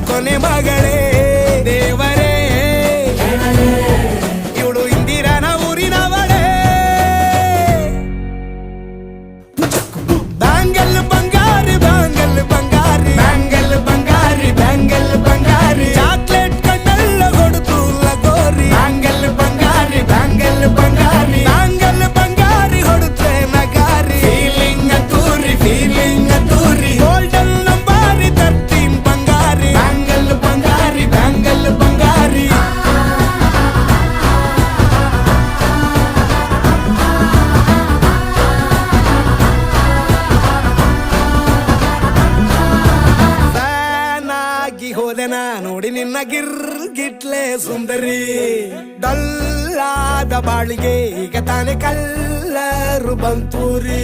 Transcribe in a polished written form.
ಕೊನೆ ಮಗಳೇ ದೇವರೇ ಇವಳು ಇಂದಿರನ ಊರಿನವಳೇ ಬ್ಯಾಂಗಲ್ ಬಂಗಾರಿ ಬ್ಯಾಂಗಲ್ ಬಂಗಾರಿ ಬ್ಯಾಂಗಲ್ ಬಂಗಾರಿ ಬ್ಯಾಂಗಲ್ ಬಂಗಾರಿ ಚಾಕ್ಲೇಟ್ ಕಣ್ಣಲ್ಲ ಕೊಡುತ್ತು ಲಗೋರಿ ಬ್ಯಾಂಗಲ್ ಬಂಗಾರಿ ಬ್ಯಾಂಗಲ್ ಬಂಗಾರಿ ಬ್ಯಾಂಗಲ್ ಬಂಗಾರಿ ಹೊಡುತ್ತೆ ನಗಾರಿ ಫೀಲಿಂಗ್ ತೂರಿ ಗೋಲ್ಡನ್ ನಂಬಾರಿ 13 ಬಂಗಾರಿ ಬ್ಯಾಂಗಲ್ ಬಂಗಾರಿ ಬ್ಯಾಂಗಲ್ ಬಂಗಾರಿ ಹೋದೆನ ನೋಡಿ ನಿನ್ನ ಗಿರ್ಗಿಟ್ಲೆ ಸುಂದರಿ ಡಲ್ಲಾದ ಬಾಳಿಗೆ ಈಗ ತಾನೆ ಕಲ್ಲರು ಬಂತೂರಿ